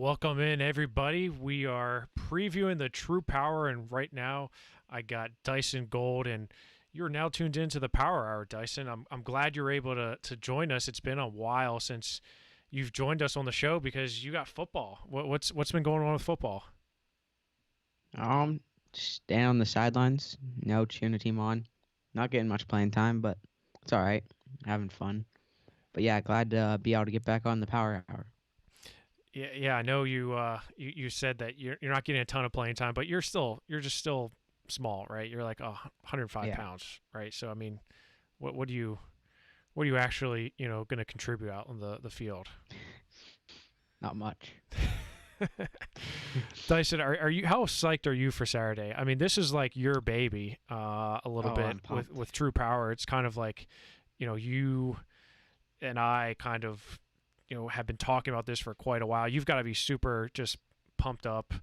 Welcome in, everybody. We are previewing the True Power, and right now I got Dyson Gould, and you're now tuned into the Power Hour, Dyson. I'm glad you're able to join us. It's been a while since you've joined us on the show because you got football. What's been going on with football? Just staying on the sidelines, cheering the team on. Not getting much playing time, but it's all right. Having fun. But yeah, glad to be able to get back on the Power Hour. Yeah. I know you said that you're not getting a ton of playing time, but you're just still small, right? You're like 105 Yeah, pounds, right? So I mean, what are you actually going to contribute out on the field? not much. Dyson, are you how psyched are you for Saturday? I mean, this is like your baby, a little Oh, bit I'm with pumped. True Power. It's kind of like, you and I kind of, have been talking about this for quite a while. You've got to be super just pumped up,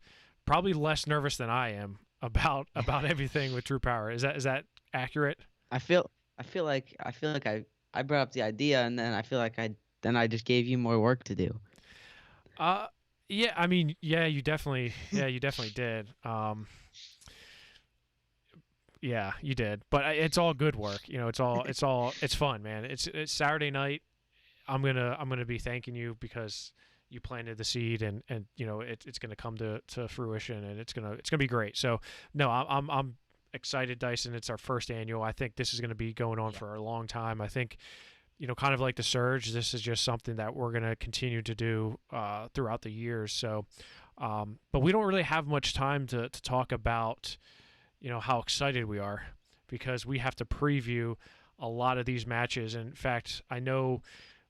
probably less nervous than I am about everything with True Power. Is that accurate? I feel like I brought up the idea, and then I feel like I just gave you more work to do. Uh, yeah. I mean, yeah, you definitely did. Yeah, you did, but it's all good work. It's fun, man. It's Saturday night. I'm gonna be thanking you because you planted the seed, and it's gonna come to fruition, and it's gonna be great. So no, I'm excited, Dyson. It's our first annual. I think this is gonna be going on Yeah. for a long time. I think kind of like the surge. This is just something that we're gonna continue to do throughout the years. So, but we don't really have much time to talk about how excited we are because we have to preview a lot of these matches. In fact, I know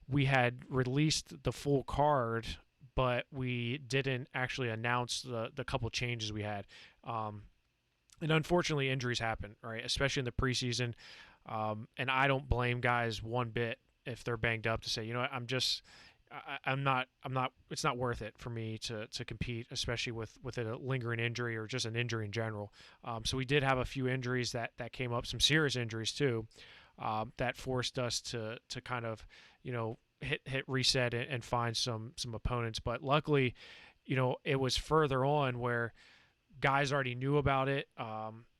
we had released the full card, but we didn't actually announce the couple changes we had. Um, and unfortunately, injuries happen, right? Especially in the preseason. And I don't blame guys one bit if they're banged up to say, what, I'm not. It's not worth it for me to compete, especially with a lingering injury or just an injury in general. So we did have a few injuries that came up, some serious injuries too, that forced us to kind of hit reset and find some opponents. But luckily, it was further on where guys already knew about it.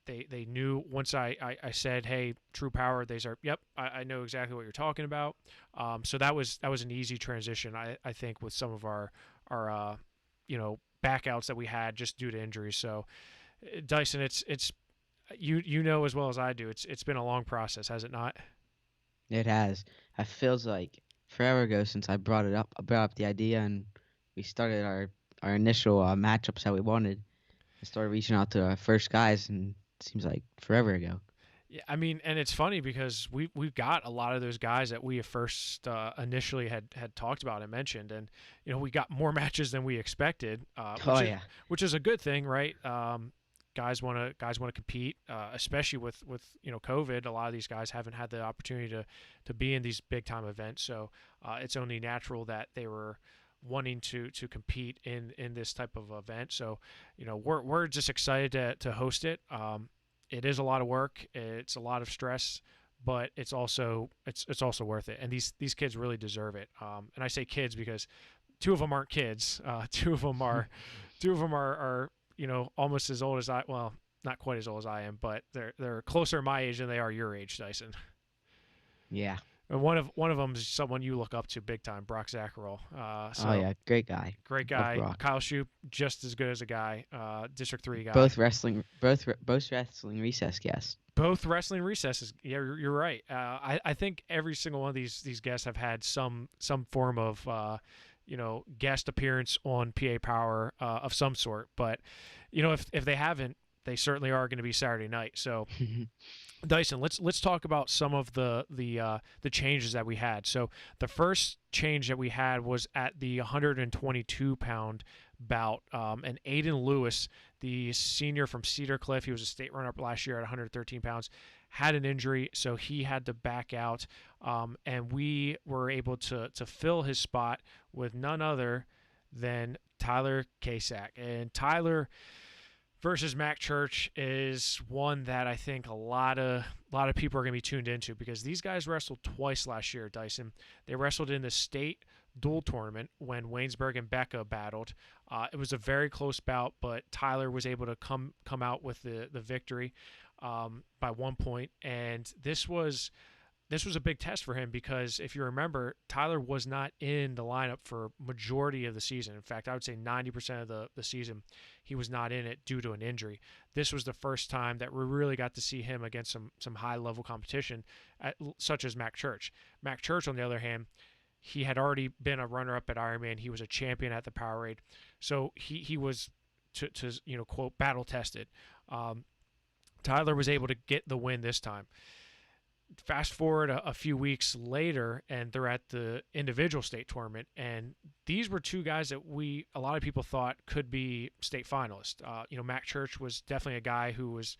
They knew once I said, hey, True Power, they said, yep, I know exactly what you're talking about. So that was an easy transition, I think, with some of our backouts that we had just due to injuries. So Dyson, it's you know as well as I do, it's been a long process, has it not? It has. It feels like forever ago since I brought it up. I brought up the idea, and we started our initial matchups that we wanted. I started reaching out to our first guys, and it seems like forever ago. Yeah, I mean, and it's funny because we've got a lot of those guys that we first initially had talked about and mentioned, and we got more matches than we expected, Oh which is yeah. which is a good thing, right? Guys want to compete, especially with COVID. A lot of these guys haven't had the opportunity to be in these big time events, so it's only natural that they were wanting to compete in this type of event. So we're just excited to host it. It is a lot of work. It's a lot of stress, but it's also worth it. And these kids really deserve it. And I say kids because two of them aren't kids. Two of them are almost as old as I. Well, not quite as old as I am, but they're closer my age than they are your age, Dyson. Yeah. And one of them is someone you look up to big time, Brock Zacharol. Oh So yeah. Great guy. great Love guy. Brock. Kyle Shoup, just as good as a guy. District three guy. Both wrestling recess guests. Both wrestling recesses. Yeah, you're right. I think every single one of these guests have had some form of guest appearance on PA Power of some sort. But if they haven't, they certainly are going to be Saturday night. So Dyson, let's talk about some of the changes that we had. So the first change that we had was at the 122-pound bout, and Aiden Lewis, the senior from Cedar Cliff, he was a state runner-up last year at 113 pounds, had an injury, so he had to back out, and we were able to fill his spot with none other than Tyler Casak. And Tyler versus Mack Church is one that I think a lot of people are going to be tuned into because these guys wrestled twice last year, Dyson. They wrestled in the state dual tournament when Waynesburg and Becca battled. It was a very close bout, but Tyler was able to come out with the victory by 1 point, and this was a big test for him because if you remember, Tyler was not in the lineup for majority of the season. In fact, I would say 90% of the season he was not in it due to an injury. This was the first time that we really got to see him against some high-level competition, such as Mack Church. Mack Church, on the other hand, he had already been a runner-up at Ironman. He was a champion at the Powerade. So he was, to quote, battle-tested. Tyler was able to get the win this time. Fast forward a few weeks later, and they're at the individual state tournament, and these were two guys that a lot of people thought could be state finalists. Mack Church was definitely a guy who was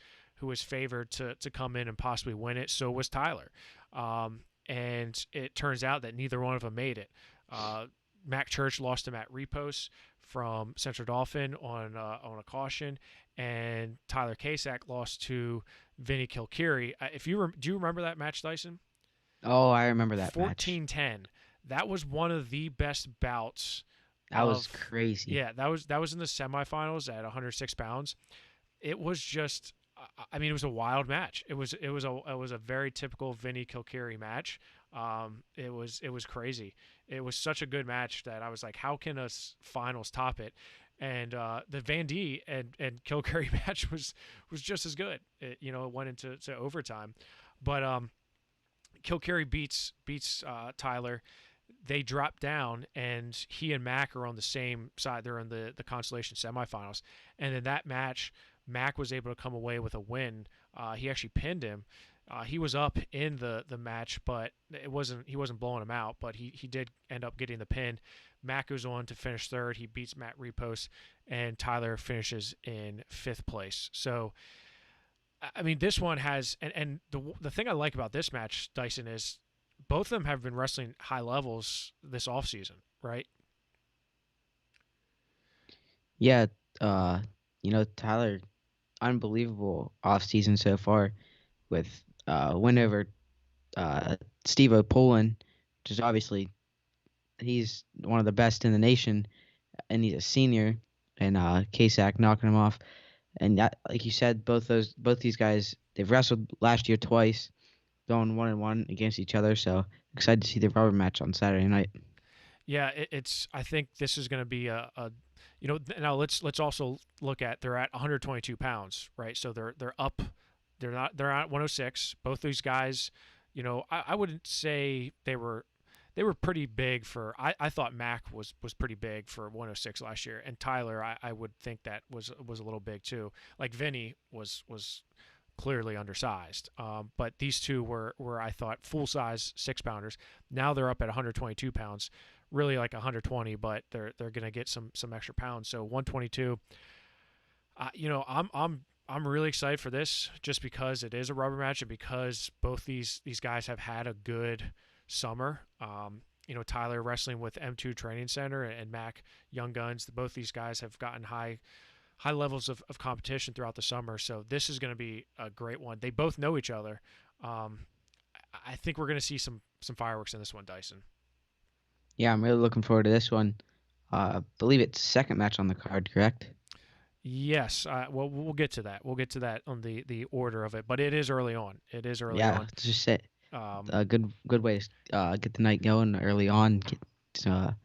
favored to come in and possibly win it. So was Tyler, and it turns out that neither one of them made it. Mack Church lost to Matt Repos from Central Dauphin on a caution, and Tyler Casak lost to Vinnie Kilkiri. Do you remember that match, Dyson? Oh, I remember that 14-10. That was one of the best bouts. That was crazy. Yeah, that was in the semifinals at 106 pounds. It was just, it was a wild match. It was a very typical Vinnie Kilkiri match. It was crazy. It was such a good match that I was like, how can us finals top it? And the Van D and Kilkiri match was just as good. It went into overtime, but Kilkiri beats Tyler. They drop down, and he and Mack are on the same side. They're in the consolation semifinals, and in that match, Mack was able to come away with a win. He actually pinned him. He was up in the match, but he wasn't blowing him out. But he did end up getting the pin. Mack goes on to finish third. He beats Matt Repos, and Tyler finishes in 5th place. So, this one has, and the thing I like about this match, Dyson, is both of them have been wrestling high levels this offseason, right? Yeah, Tyler, unbelievable offseason so far with win over Steve O'Poland, which is obviously he's one of the best in the nation, and he's a senior, and Casak knocking him off. And that, like you said, both these guys, they've wrestled last year twice, going 1-1 against each other. So excited to see the rubber match on Saturday night. Yeah, I think this is going to be now let's also look at, they're at 122 pounds, right? So they're up, they're at 106. Both these guys, I wouldn't say they were pretty big for. I thought Mack was pretty big for 106 last year, and Tyler, I would think that was a little big too. Like Vinny was clearly undersized, but these two were I thought full size 6-pounders. Now they're up at 122 pounds, really like 120, but they're gonna get some extra pounds. So 122. I'm really excited for this just because it is a rubber match and because both these guys have had a good summer. Tyler wrestling with M2 Training Center and Mack Young Guns. Both these guys have gotten high levels of competition throughout the summer. So this is going to be a great one. They both know each other. I think we're going to see some fireworks in this one, Dyson. Yeah, I'm really looking forward to this one. I believe it's second match on the card, correct? Yes. Well, we'll get to that. We'll get to that on the order of it, but it is early on. Yeah, just it. A good way to get the night going early on. Get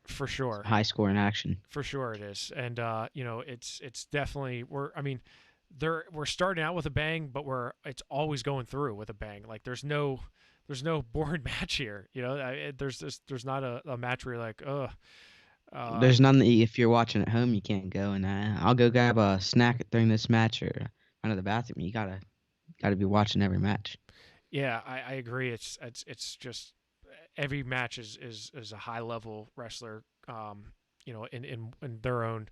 for sure high scoring action. For sure it is, and it's definitely we're starting out with a bang, but it's always going through with a bang. Like there's no boring match here. There's not a match where you're like, ugh. There's none that if you're watching at home, you can't go and I'll go grab a snack during this match or run to the bathroom. You gotta be watching every match. Yeah, I agree. It's just every match is a high level wrestler, in their own,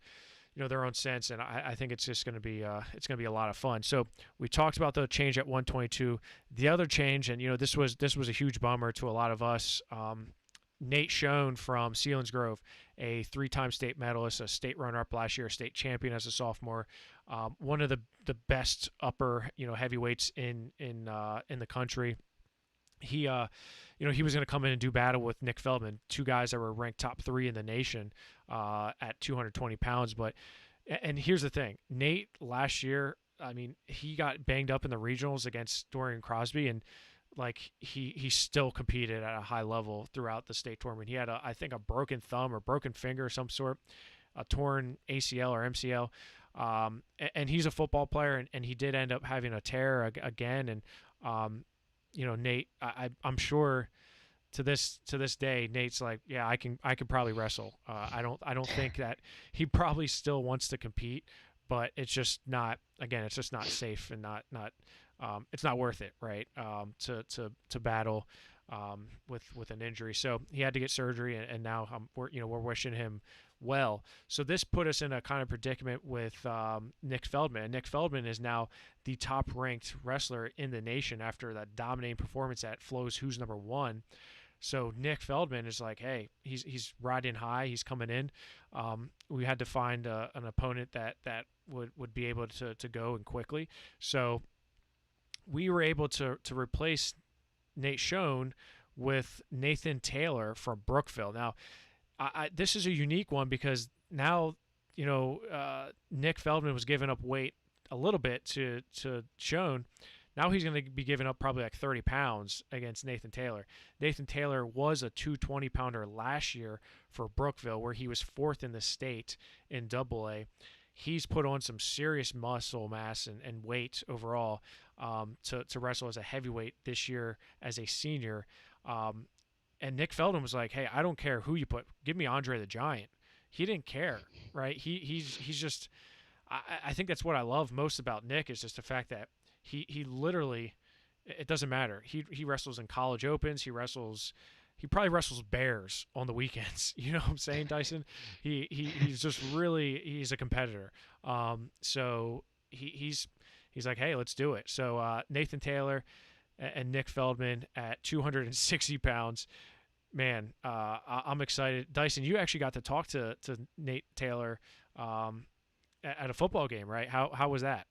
their own sense, and I think it's just going to be a lot of fun. So we talked about the change at 122. The other change, and this was a huge bummer to a lot of us. Nate Schoen from Selinsgrove, a 3-time state medalist, a state runner-up last year, a state champion as a sophomore, one of the best upper heavyweights in the country. he he was going to come in and do battle with Nick Feldman, two guys that were ranked top 3 in the nation at 220 pounds. But and here's the thing, Nate last year, I mean, he got banged up in the regionals against Dorian Crosby, and like he still competed at a high level throughout the state tournament. He had I think a broken thumb or broken finger of some sort, a torn ACL or MCL. And he's a football player, and he did end up having a tear again. And Nate, I'm sure to this day, Nate's like, yeah, I could probably wrestle. I don't think that he probably still wants to compete, but it's just not. Again, it's just not safe and not it's not worth it, right? To battle with an injury. So he had to get surgery, and now we're wishing him well. So this put us in a kind of predicament with Nick Feldman. And Nick Feldman is now the top-ranked wrestler in the nation after that dominating performance at Flo's Who's Number One. So Nick Feldman is like, hey, he's riding high. He's coming in. We had to find an opponent that would be able to go and quickly. So we were able to replace Nate Schoen with Nathan Taylor from Brookville. Now, this is a unique one because now, Nick Feldman was giving up weight a little bit to Schoen. Now he's going to be giving up probably like 30 pounds against Nathan Taylor. Nathan Taylor was a 220-pounder last year for Brookville, where he was 4th in the state in AA. He's put on some serious muscle mass and weight overall to wrestle as a heavyweight this year as a senior. And Nick Feldman was like, hey, I don't care who you put. Give me Andre the Giant. He didn't care, right? He's just – I think that's what I love most about Nick is just the fact that he literally – it doesn't matter. He wrestles in college opens. He probably wrestles bears on the weekends. You know what I'm saying, Dyson? He's just really – he's a competitor. So he's like, hey, let's do it. So Nathan Taylor – and Nick Feldman at 260 pounds. Man, I'm excited. Dyson, you actually got to talk to Nate Taylor at a football game, right? How was that?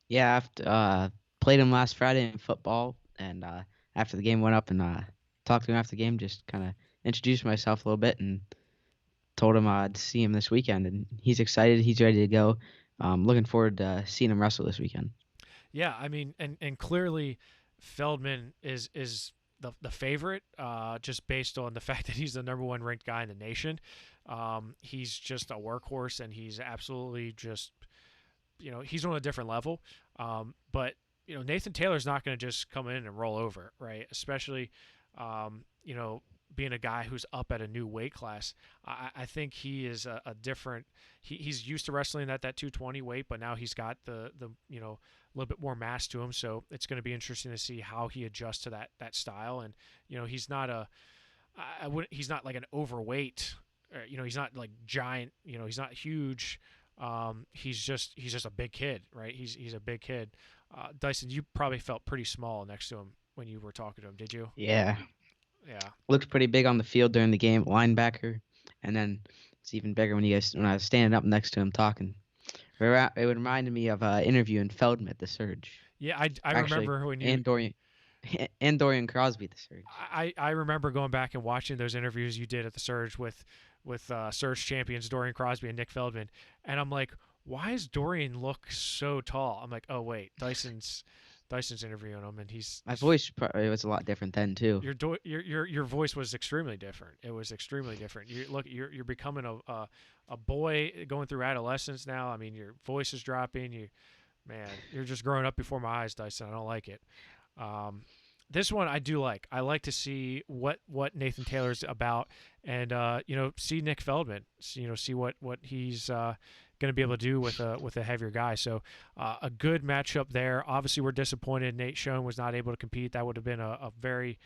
Yeah, after played him last Friday in football, and after the game went up and talked to him after the game, just kind of introduced myself a little bit and told him I'd see him this weekend, and he's excited. He's ready to go. Looking forward to seeing him wrestle this weekend. Yeah, I mean, and clearly Feldman is the favorite, just based on the fact that he's the number 1 ranked guy in the nation. He's just a workhorse, and he's absolutely just, he's on a different level. But Nathan Taylor's not going to just come in and roll over, right? Especially, being a guy who's up at a new weight class. I think he is a different. He's used to wrestling at that 220 weight, but now he's got the a little bit more mass to him. So it's going to be interesting to see how he adjusts to that style. And he's not he's not like an overweight. He's not like giant. He's not huge. He's just a big kid, right? He's a big kid. Dyson, you probably felt pretty small next to him when you were talking to him, did you? Yeah. Yeah. Looked pretty big on the field during the game, linebacker, and then it's even bigger when I was standing up next to him talking. It would remind me of an interview in Feldman at the Surge. Yeah, I remember when you and Dorian Crosby at the Surge. I remember going back and watching those interviews you did at the Surge with Surge champions Dorian Crosby and Nick Feldman, and I'm like, why does Dorian look so tall? I'm like, oh wait, Dyson's interviewing him, and my voice probably was a lot different then too. Your voice was extremely different. It was extremely different. You're becoming a boy going through adolescence now. I mean, your voice is dropping. You're just growing up before my eyes, Dyson. I don't like it. This one I do like. I like to see what Nathan Taylor's about, and see Nick Feldman. See what he's going to be able to do with a heavier guy. So a good matchup there. Obviously, we're disappointed Nate Schoen was not able to compete. That would have been a very,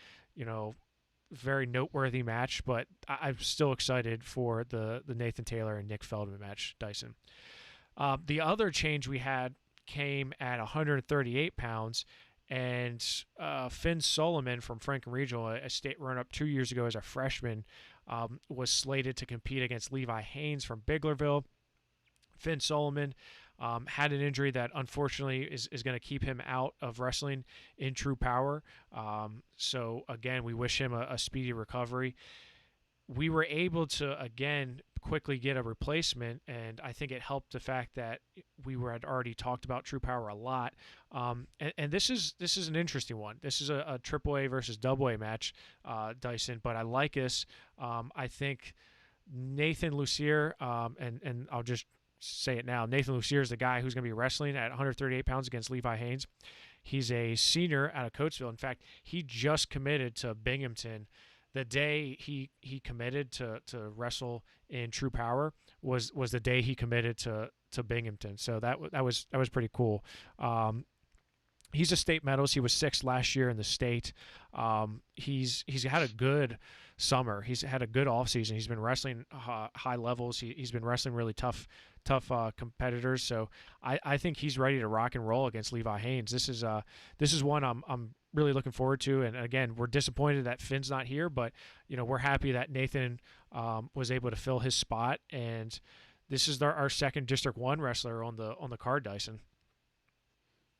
very noteworthy match. But I'm still excited for the Nathan Taylor and Nick Feldman match, Dyson. The other change we had came at 138 pounds. And Finn Solomon from Franklin Regional, a state run-up 2 years ago as a freshman, was slated to compete against Levi Haynes from Biglerville. Finn Solomon Had an injury that unfortunately is going to keep him out of wrestling in True Power. So again, we wish him a speedy recovery. We were able to again quickly get a replacement, and I think it helped the fact that had already talked about True Power a lot. And this is an interesting one. This is a AAA versus AA match, Dyson. But I like this. I think Nathan Lucia, and I'll just say it now. Nathan Lucia is the guy who's going to be wrestling at 138 pounds against Levi Haynes. He's a senior out of Coatesville. In fact, he just committed to Binghamton. The day he committed to wrestle in True Power was the day he committed to Binghamton. So that was pretty cool. He's a state medalist. He was sixth last year in the state. He's had a good summer. He's had a good off season. He's been wrestling high levels. He's been wrestling really tough competitors. So I think he's ready to rock and roll against Levi Haynes. This is one I'm really looking forward to. And again, we're disappointed that Finn's not here, but we're happy that Nathan was able to fill his spot. And this is our second District 1 wrestler on the card, Dyson.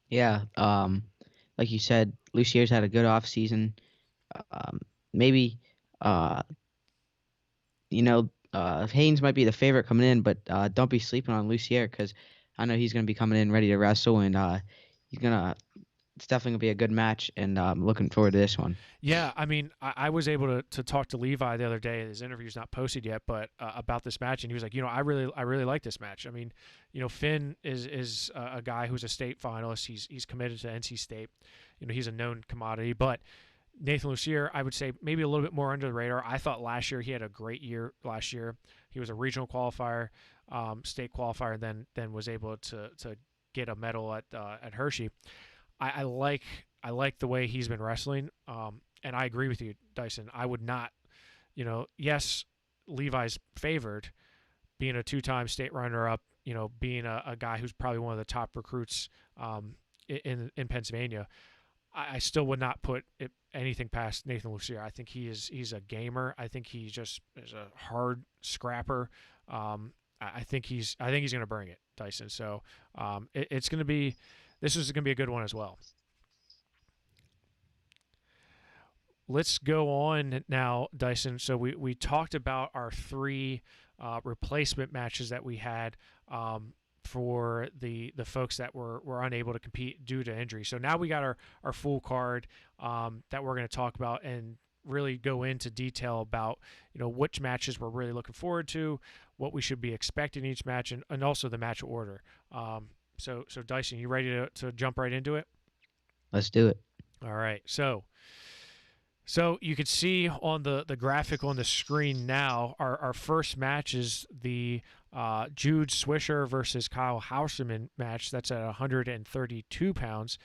Yeah, like you said, Lucier's had a good off season. Maybe, Haynes might be the favorite coming in, but don't be sleeping on Lucier because I know he's going to be coming in ready to wrestle, and it's definitely going to be a good match, and I'm looking forward to this one. Yeah, I mean, I was able to talk to Levi the other day. His interview's not posted yet, but about this match, and he was like, I really like this match. I mean, Finn is a guy who's a state finalist. He's committed to NC State. He's a known commodity, but Nathan Lucier, I would say maybe a little bit more under the radar. I thought last year he had a great year. Last year he was a regional qualifier, state qualifier, and then was able to get a medal at Hershey. I like the way he's been wrestling, and I agree with you, Dyson. I would not, yes, Levi's favored, being a two-time state runner-up, being a guy who's probably one of the top recruits in Pennsylvania. I still would not put anything past Nathan Lucier. I think he's a gamer. I think he just is a hard scrapper. I think he's going to bring it, Dyson. So it's going to be. This is going to be a good one as well. Let's go on now, Dyson. So we talked about our three replacement matches that we had for the folks that were unable to compete due to injury. So now we got our full card that we're going to talk about and really go into detail about which matches we're really looking forward to, what we should be expecting each match, and also the match order. So Dyson, you ready to jump right into it? Let's do it. All right. So you can see on the graphic on the screen now, our first match is the Jude Swisher versus Kyle Hauserman match. That's at 132 pounds.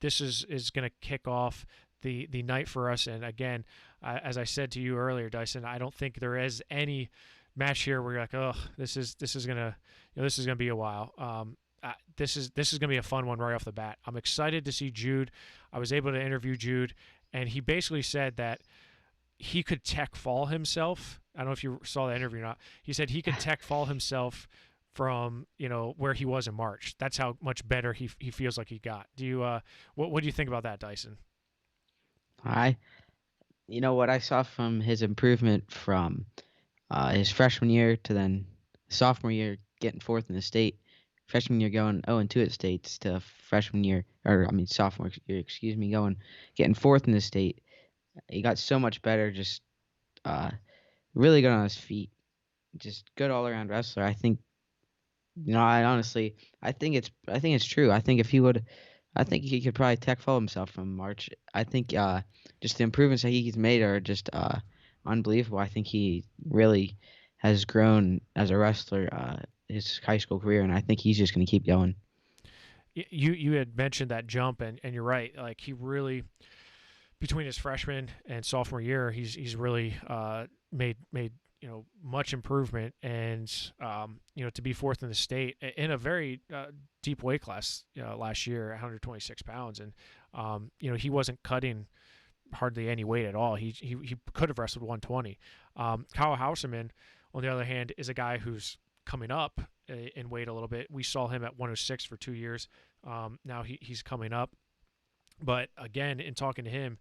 This is going to kick off the night for us. And again, as I said to you earlier, Dyson, I don't think there is any match here where you're like, oh, this is gonna be a while. This is going to be a fun one right off the bat. I'm excited to see Jude. I was able to interview Jude, and he basically said that he could tech fall himself. I don't know if you saw that interview or not. He said he could tech fall himself from where he was in March. That's how much better he feels like he got. Do you what do you think about that, Dyson? What I saw from his improvement from his freshman year to then sophomore year getting fourth in the state. Freshman year going 0-2 at states to sophomore year, getting fourth in the state. He got so much better, just really good on his feet. Just good all around wrestler. I think I think it's true. I think he could probably tech fall himself from March. I think just the improvements that he's made are just unbelievable. I think he really has grown as a wrestler his high school career, and I think he's just going to keep going. You had mentioned that jump, and you're right. Like, he really, between his freshman and sophomore year, he's really made much improvement, and to be fourth in the state in a very deep weight class last year, 126 pounds, and he wasn't cutting hardly any weight at all. He could have wrestled 120. Kyle Hauserman, on the other hand, is a guy who's coming up in weight a little bit. We saw him at 106 for 2 years. Now he's coming up. But again, in talking to him,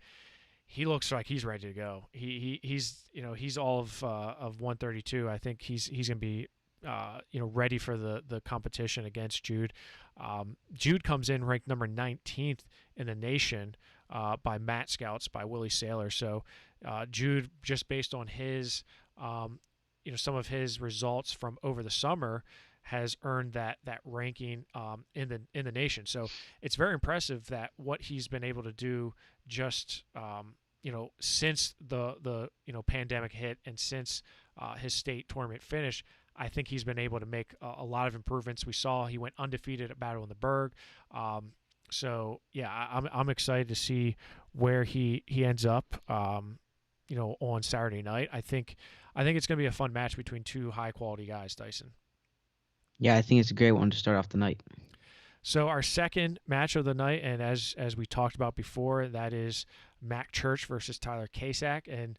he looks like he's ready to go. He's all of 132. I think he's gonna be ready for the competition against Jude. Jude comes in ranked number 19th in the nation by Mat Scouts by Willie Saylor. So Jude, just based on his some of his results from over the summer, has earned that ranking in the nation. So it's very impressive that what he's been able to do just since the pandemic hit and since his state tournament finish. I think he's been able to make a lot of improvements. We saw he went undefeated at Battle in the Berg. So yeah, I'm excited to see where he ends up. On Saturday night. I think it's going to be a fun match between two high quality guys, Dyson. Yeah, I think it's a great one to start off the night. So our second match of the night, and as we talked about before, that is Mack Church versus Tyler Casak, and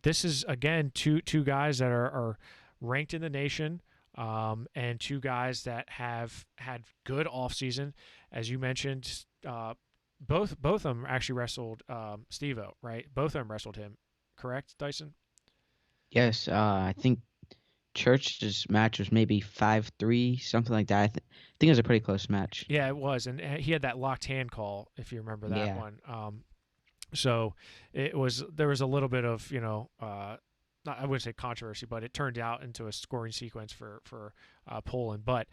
this is again two guys that are ranked in the nation, and two guys that have had good off season, as you mentioned. Both of them actually wrestled Steve-O, right? Both of them wrestled him, correct, Dyson? Yes, I think Church's match was maybe 5-3, something like that. I think it was a pretty close match. Yeah, it was, and he had that locked hand call, if you remember that one. So there was a little bit of I wouldn't say controversy, but it turned out into a scoring sequence for Poland. But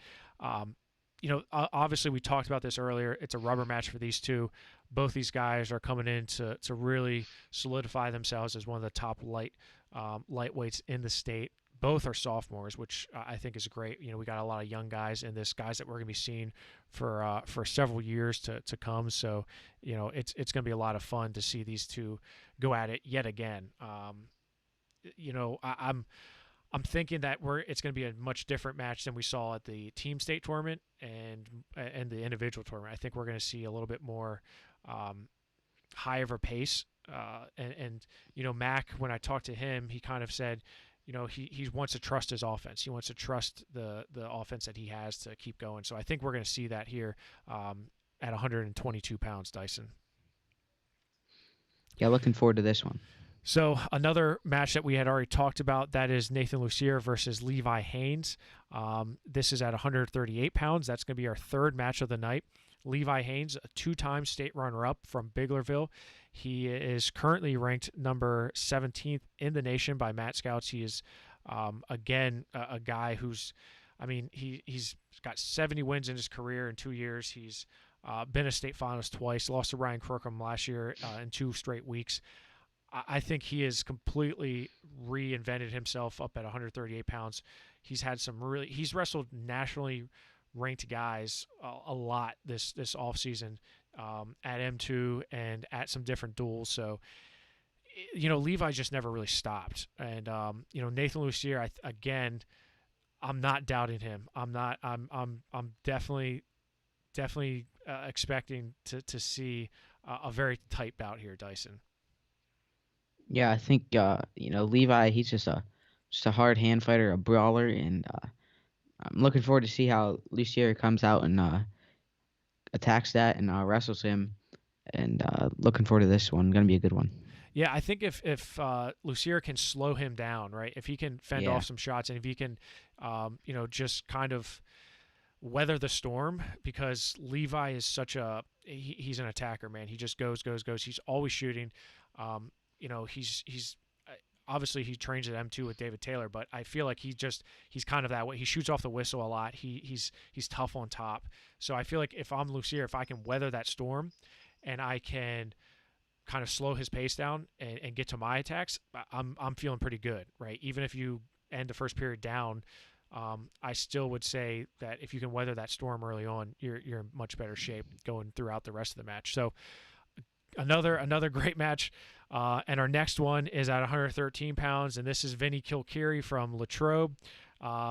obviously we talked about this earlier. It's a rubber match for these two. Both these guys are coming in to really solidify themselves as one of the top lightweights in the state. Both are sophomores, which I think is great. We got a lot of young guys in this, guys that we're going to be seeing for several years to come. So, it's going to be a lot of fun to see these two go at it yet again. I'm thinking that it's going to be a much different match than we saw at the team state tournament and the individual tournament. I think we're going to see a little bit more high of a pace. Mack, when I talked to him, he kind of said, he wants to trust his offense. He wants to trust the offense that he has to keep going. So I think we're going to see that here at 122 pounds, Dyson. Yeah, looking forward to this one. So another match that we had already talked about, that is Nathan Lucia versus Levi Haynes. This is at 138 pounds. That's going to be our third match of the night. Levi Haynes, a two-time state runner-up from Biglerville. He is currently ranked number 17th in the nation by Mat Scouts. He is, again, a guy who's, he's got 70 wins in his career in 2 years. He's been a state finalist twice, lost to Ryan Crookham last year in 2 straight weeks. I think he has completely reinvented himself up at 138 pounds. He's wrestled nationally ranked guys a lot this offseason at M2 and at some different duels. So, Levi just never really stopped. And, Nathan Lucier, again, I'm not doubting him. I'm definitely expecting to see a very tight bout here, Dyson. Yeah, I think Levi, he's just a hard hand fighter, a brawler, and I'm looking forward to see how Lucier comes out and attacks that and wrestles him. And looking forward to this one. Going to be a good one. Yeah, I think if Lucier can slow him down, right? If he can fend off some shots, and if he can, just kind of weather the storm, because Levi is he's an attacker, man. He just goes. He's always shooting. He's obviously he trains at M2 with David Taylor, but I feel like he's kind of that way. He shoots off the whistle a lot. He's tough on top. So I feel like if I'm Lucier, if I can weather that storm and I can kind of slow his pace down and get to my attacks, I'm feeling pretty good, right? Even if you end the first period down, I still would say that if you can weather that storm early on, you're in much better shape going throughout the rest of the match. So another great match. And our next one is at 113 pounds, and this is Vinnie Kilkiri from Latrobe,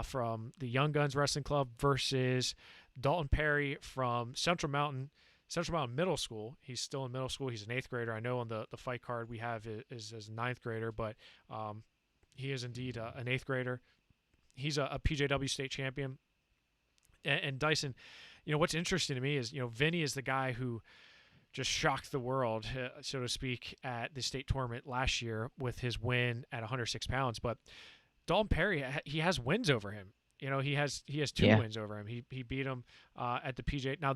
from the Young Guns Wrestling Club, versus Dalton Perry from Central Mountain Middle School. He's still in middle school. He's an 8th grader. I know on the fight card we have is as a 9th grader, but he is indeed an 8th grader. He's a PJW state champion. And Dyson, what's interesting to me is, Vinnie is the guy who just shocked the world, so to speak, at the state tournament last year with his win at 106 pounds. But Dalton Perry, he has wins over him. He has two Yeah, wins over him. He beat him at the PJ. Now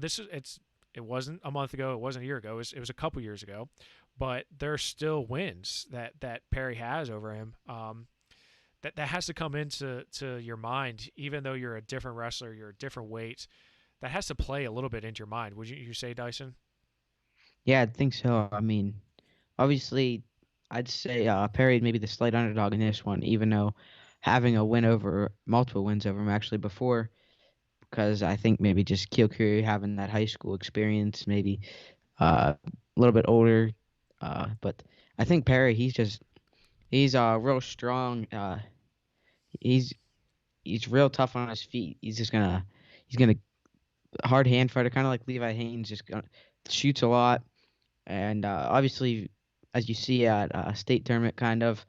it wasn't a month ago. It wasn't a year ago. It was a couple years ago, but there's still wins that Perry has over him. That has to come into your mind, even though you're a different wrestler, you're a different weight. That has to play a little bit into your mind. Would you say, Dyson? yeah, I think so. I mean, obviously, I'd say Perry may be the slight underdog in this one, even though having a win over multiple wins over him actually before, because I think maybe just Kilkiri having that high school experience, maybe a little bit older. But I think Perry, he's real strong. He's he's real tough on his feet. He's gonna hard hand fighter, kind of like Levi Haynes, just gonna shoots a lot, and obviously, as you see at state tournament, kind of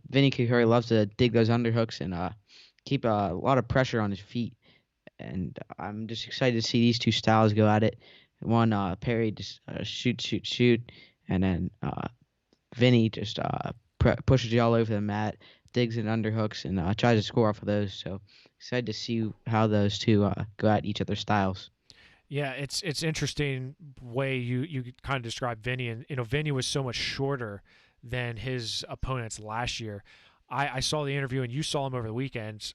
Vinnie Kilkiri loves to dig those underhooks and keep a lot of pressure on his feet. And I'm just excited to see these two styles go at it. One Perry just shoot, shoot, shoot, and then Vinny just pushes you all over the mat, digs and underhooks, and tries to score off of those. So excited to see how those two go at each other's styles. Yeah, it's interesting way you kind of describe Vinny, and Vinny was so much shorter than his opponents last year. I saw the interview and you saw him over the weekend.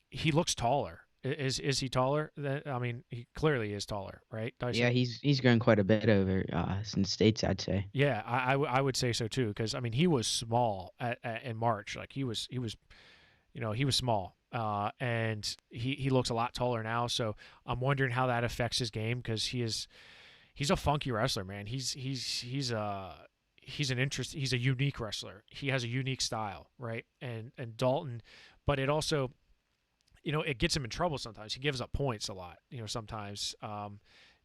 He looks taller. Is he taller? I mean, he clearly is taller, right, Yeah, Dyson? he's grown quite a bit over since states, I'd say. Yeah, I would say so too, because I mean he was small in March. Like he was small, and he looks a lot taller now. So I'm wondering how that affects his game, because he's a funky wrestler, man. He's a unique wrestler. He has a unique style, right? And Dalton, but it also, it gets him in trouble sometimes. He gives up points a lot, sometimes.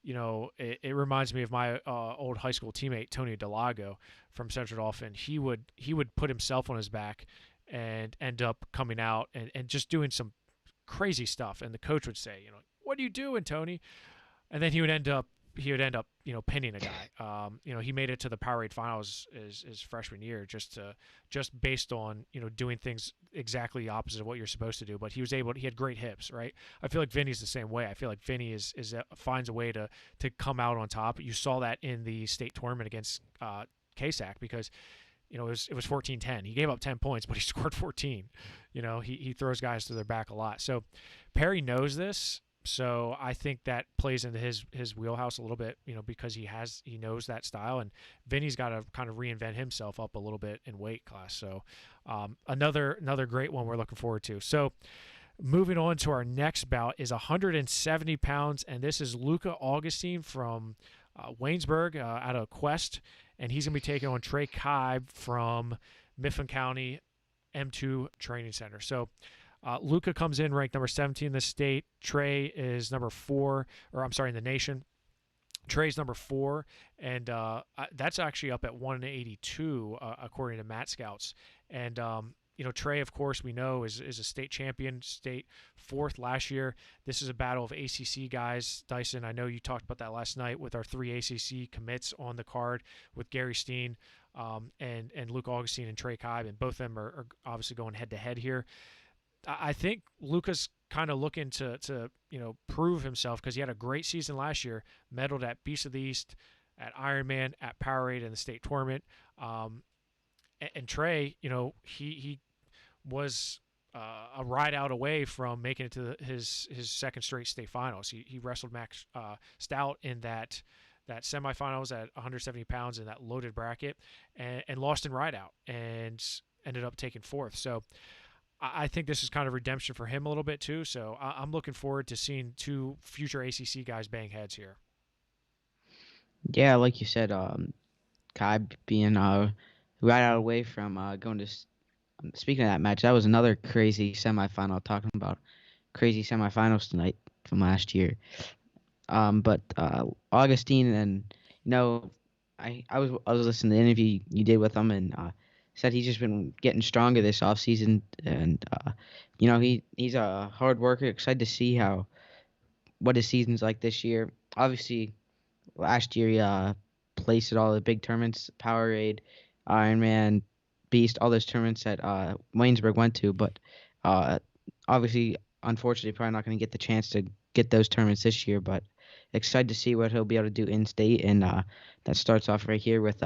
It reminds me of my old high school teammate Tony Delago from Central Dauphin. He would put himself on his back and end up coming out and just doing some crazy stuff. And the coach would say, "What are you doing, Tony?" And then he would end up pinning a guy. He made it to the Powerade finals his freshman year, just based on doing things exactly opposite of what you're supposed to do. But he had great hips, right? I feel like Vinny's the same way. I feel like Vinny finds a way to come out on top. You saw that in the state tournament against Casak, because it was 14-10. He gave up 10 points, but he scored 14. He throws guys to their back a lot. So Perry knows this. So I think that plays into his wheelhouse a little bit, because he knows that style, and Vinny's got to kind of reinvent himself up a little bit in weight class. So another great one we're looking forward to. So moving on to our next bout is 170 pounds, and this is Luca Augustine from Waynesburg out of Quest, and he's going to be taking on Trey Cobb from Mifflin County M2 Training Center. So Luca comes in ranked number 17 in the state. Trey is number 4, or I'm sorry, in the nation. Trey's number 4, and that's actually up at 182 according to Matt Scouts. And Trey, of course, we know is a state champion, state 4th last year. This is a battle of ACC guys. Dyson, I know you talked about that last night with our 3 ACC commits on the card with Gary Steen and Luke Augustine and Trey Cobb, and both of them are obviously going head to head here. I think Luca's kind of looking to prove himself, because he had a great season last year, medaled at Beast of the East, at Ironman, at Powerade, in the state tournament. And Trey, he was a ride out away from making it to his second straight state finals. He wrestled Mack Stout in that semifinals at 170 pounds in that loaded bracket, and lost in rideout and ended up taking 4th. So I think this is kind of redemption for him a little bit too. So I'm looking forward to seeing 2 future ACC guys bang heads here. Yeah, like you said, Kai being right out away from going to. Speaking of that match, that was another crazy semifinal. Talking about crazy semifinals tonight from last year. But Augustine and I was listening to the interview you did with him, and said he's just been getting stronger this offseason, and he's a hard worker. Excited to see what his season's like this year. Obviously, last year he placed at all the big tournaments, Powerade, Ironman, Beast, all those tournaments that Waynesburg went to. But uh, obviously, unfortunately, probably not going to get the chance to get those tournaments this year. But excited to see what he'll be able to do in state, and that starts off right here with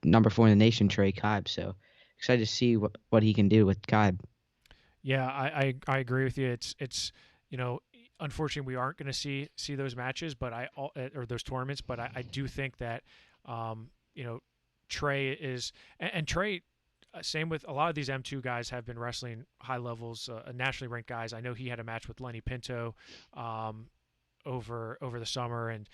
number 4 in the nation, Trey Cobb. So excited to see what he can do with Cobb. Yeah, I agree with you. It's unfortunately we aren't going to see those matches, but or those tournaments. But I do think that you know Trey is and Trey. Same with a lot of these M2 guys have been wrestling high levels, nationally ranked guys. I know he had a match with Lenny Pinto over the summer, and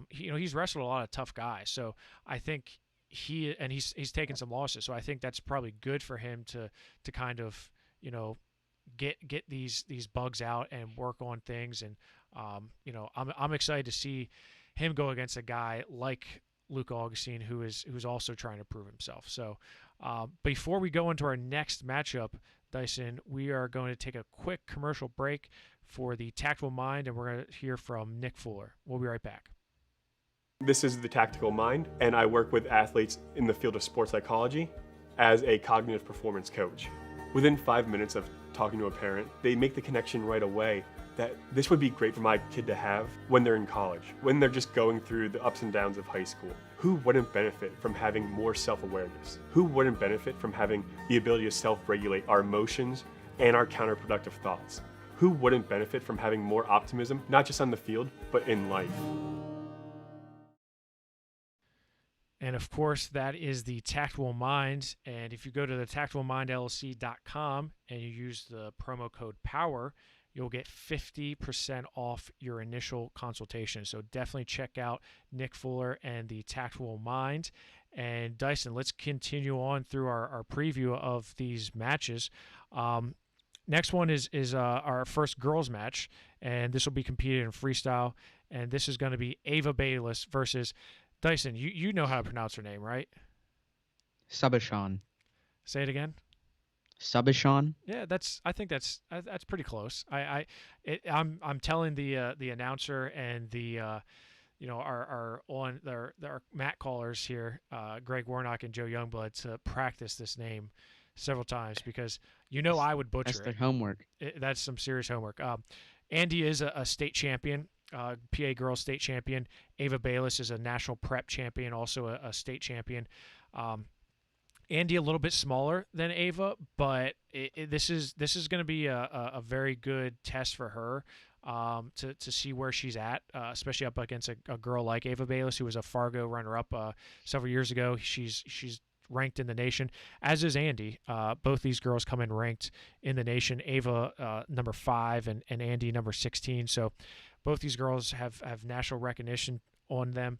he's wrestled a lot of tough guys. So I think he's taken some losses. So I think that's probably good for him to kind of get these bugs out and work on things. And I'm excited to see him go against a guy like Luca Augustine, who's also trying to prove himself. So before we go into our next matchup, Dyson, we are going to take a quick commercial break for the Tactical Mind, and we're going to hear from Nick Fuller. We'll be right back. This is the Tactical Mind, and I work with athletes in the field of sports psychology as a cognitive performance coach. Within 5 minutes of talking to a parent, they make the connection right away that this would be great for my kid to have when they're in college, when they're just going through the ups and downs of high school. Who wouldn't benefit from having more self-awareness? Who wouldn't benefit from having the ability to self-regulate our emotions and our counterproductive thoughts? Who wouldn't benefit from having more optimism, not just on the field, but in life? And of course, that is the Tactical Mind. And if you go to the tacticalmindllc.com and you use the promo code POWER, you'll get 50% off your initial consultation. So definitely check out Nick Fuller and the Tactical Mind. And Dyson, let's continue on through our preview of these matches. Next one is our first girls match, and this will be competed in freestyle. And this is going to be Ava Bayless versus Dyson. You know how to pronounce her name, right? Subashon. Say it again. Subashon. Yeah, I think that's pretty close. I'm telling the announcer and the our mat callers here, Greg Warnock and Joe Youngblood, to practice this name several times because I would butcher That's their homework. That's some serious homework. Andy is a state champion, PA girls state champion. Ava Bayless is a national prep champion, also a state champion. Andy a little bit smaller than Ava, but this is going to be a very good test for her to see where she's at, especially up against a girl like Ava Bayless, who was a Fargo runner-up several years ago. She's ranked in the nation, as is Andy. Both these girls come in ranked in the nation. Ava number 5 and Andy number 16. So both these girls have national recognition on them.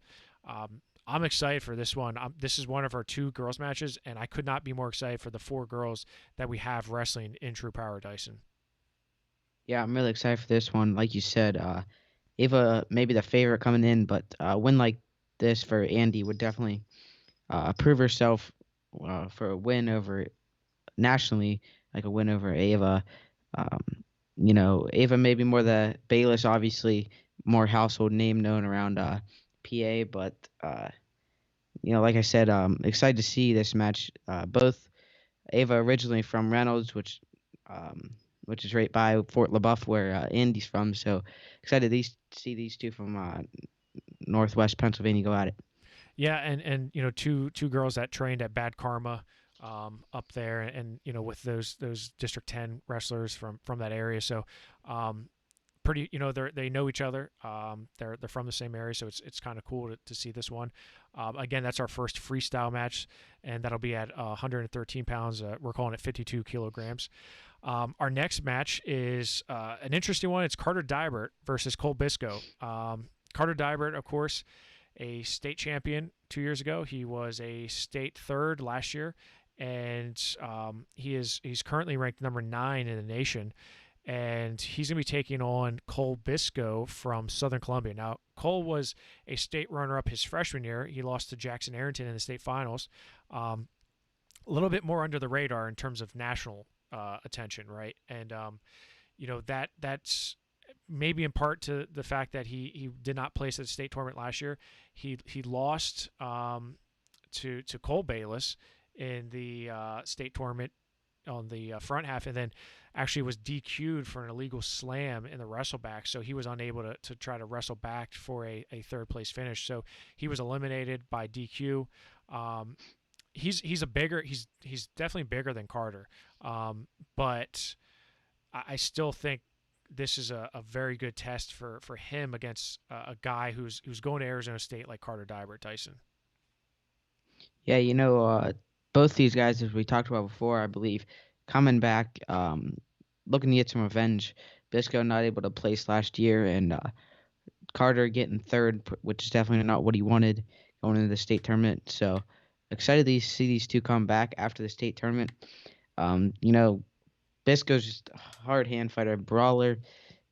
I'm excited for this one. This is one of our 2 girls matches, and I could not be more excited for the 4 girls that we have wrestling in True Power, Dyson. Yeah, I'm really excited for this one. Like you said, Ava may be the favorite coming in, but a win like this for Andy would definitely prove herself for a win over nationally, like a win over Ava. Ava may be more the Bayless, obviously more household name known around PA, but like I said, excited to see this match. Both Ava originally from Reynolds, which is right by Fort LaBeouf, where Andy's from. So excited to see these two from Northwest Pennsylvania go at it. Yeah, and two girls that trained at Bad Karma up there, and with those District 10 wrestlers from that area. So pretty, they know each other. They're from the same area, so it's kind of cool to see this one. Again, that's our first freestyle match, and that'll be at 113 pounds. We're calling it 52 kilograms. Our next match is an interesting one. It's Carter Deibert versus Cole Bisco. Carter Deibert, of course, a state champion 2 years ago. He was a state third last year, and he's currently ranked number 9 in the nation. And he's going to be taking on Cole Bisco from Southern Columbia. Now, Cole was a state runner-up his freshman year. He lost to Jackson Arrington in the state finals. a little bit more under the radar in terms of national attention, right? And that's maybe in part to the fact that he did not place at the state tournament last year. He lost to Cole Bayless in the state tournament on the front half, and then actually was DQ'd for an illegal slam in the wrestle back, so he was unable to try to wrestle back for a third place finish. So he was eliminated by DQ. He's definitely bigger than Carter, but I still think this is a very good test for him against a guy who's going to Arizona State like Carter Deibert. Dyson. Yeah, both these guys, as we talked about before, I believe, coming back, looking to get some revenge. Bisco not able to place last year, and Carter getting third, which is definitely not what he wanted going into the state tournament. So excited to see these two come back after the state tournament. Bisco's just a hard hand fighter, brawler,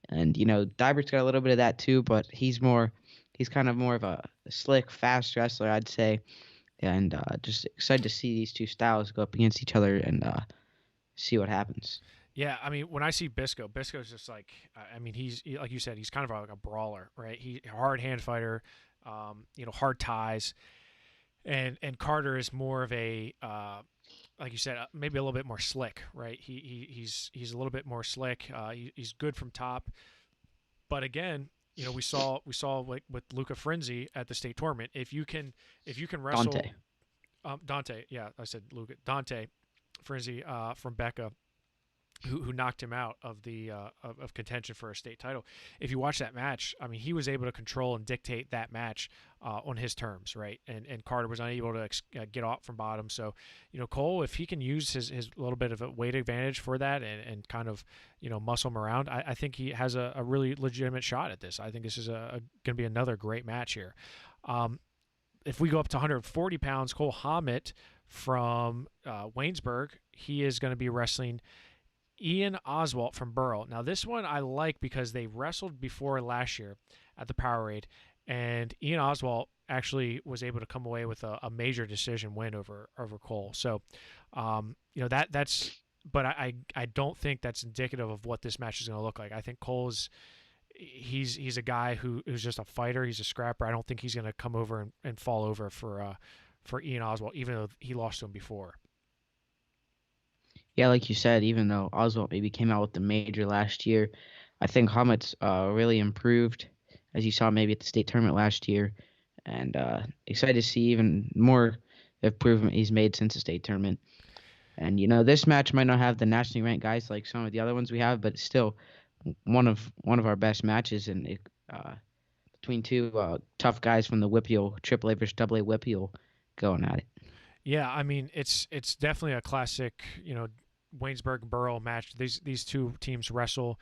and Deibert's got a little bit of that too, but he's kind of more of a slick, fast wrestler, I'd say. And just excited to see these two styles go up against each other and see what happens. Yeah, I mean, when I see Bisco's just like, he's like you said, he's kind of like a brawler, right? He hard hand fighter, hard ties, and Carter is more of a, like you said, maybe a little bit more slick, right? He's a little bit more slick. He's good from top, but again, we saw like with Luca Frenzy at the state tournament. If you can wrestle Dante, yeah, I said Luca. Dante Frenzy from Becca, who knocked him out of the of contention for a state title. If you watch that match, I mean, he was able to control and dictate that match on his terms, right? And Carter was unable to get off from bottom. So, Cole, if he can use his little bit of a weight advantage for that and kind of, muscle him around, I think he has a really legitimate shot at this. I think this is going to be another great match here. If we go up to 140 pounds, Cole Hammett from Waynesburg, he is going to be wrestling Ian Oswalt from Burrell. Now, this one I like because they wrestled before last year at the Powerade, and Ian Oswalt actually was able to come away with a major decision win over Cole. So, that's. But I don't think that's indicative of what this match is going to look like. I think Cole's he's a guy who's just a fighter. He's a scrapper. I don't think he's going to come over and fall over for Ian Oswalt, even though he lost to him before. Yeah, like you said, even though Oswalt maybe came out with the major last year, I think Hammett's really improved, as you saw maybe at the state tournament last year, and excited to see even more improvement he's made since the state tournament. And this match might not have the nationally ranked guys like some of the other ones we have, but it's still one of our best matches, and between two tough guys from the WPIAL, AAA versus AA WPIAL, going at it. Yeah, I mean it's definitely a classic, Waynesburg Burrell match. These two teams wrestle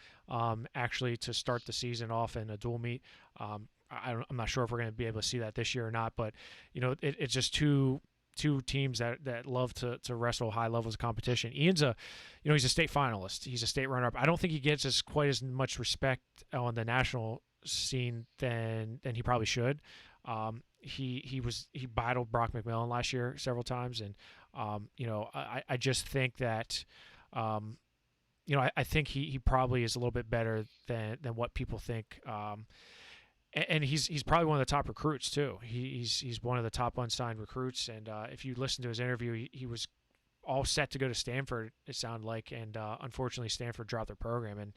actually to start the season off in a dual meet. I'm not sure if we're going to be able to see that this year or not, but it's just two teams that love to wrestle high levels of competition. Ian's he's a state finalist. He's a state runner-up. I don't think he gets quite as much respect on the national scene than he probably should. He battled Brock McMillan last year several times, and I just think that I think he probably is a little bit better than what people think. And he's probably one of the top recruits too. He's one of the top unsigned recruits. And if you listen to his interview, he was all set to go to Stanford, it sounded like, and unfortunately Stanford dropped their program, and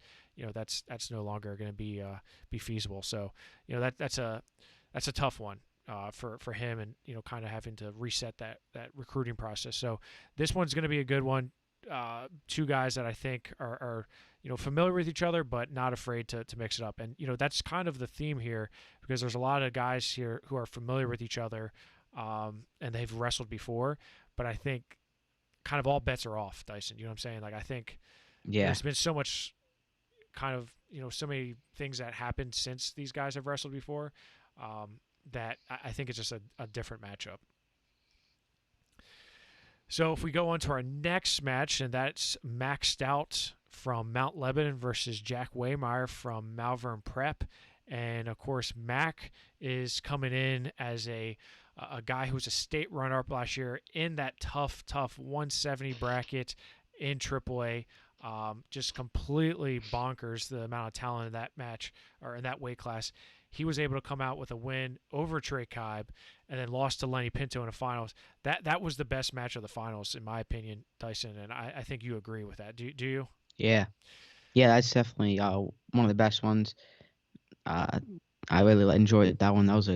that's no longer going to be feasible. So that's a tough one for him, and kind of having to reset that recruiting process. So this one's going to be a good one. Two guys that I think are familiar with each other, but not afraid to mix it up. And that's kind of the theme here, because there's a lot of guys here who are familiar with each other, and they've wrestled before. But I think kind of all bets are off, Dyson. You know what I'm saying? Like, I think there's been so much kind of so many things that happened since these guys have wrestled before, that I think it's just a different matchup. So if we go on to our next match, and that's Mack Stout from Mount Lebanon versus Jack Weimeier from Malvern Prep. And, of course, Mack is coming in as a a guy who was a state runner-up last year in that tough 170 bracket in AAA. Just completely bonkers the amount of talent in that match or in that weight class. He was able to come out with a win over Trey Cobb and then lost to Lenny Pinto in the finals. That was the best match of the finals, in my opinion, Dyson, and I think you agree with that. Do you? Yeah. Yeah, that's definitely one of the best ones. I really enjoyed that one. That was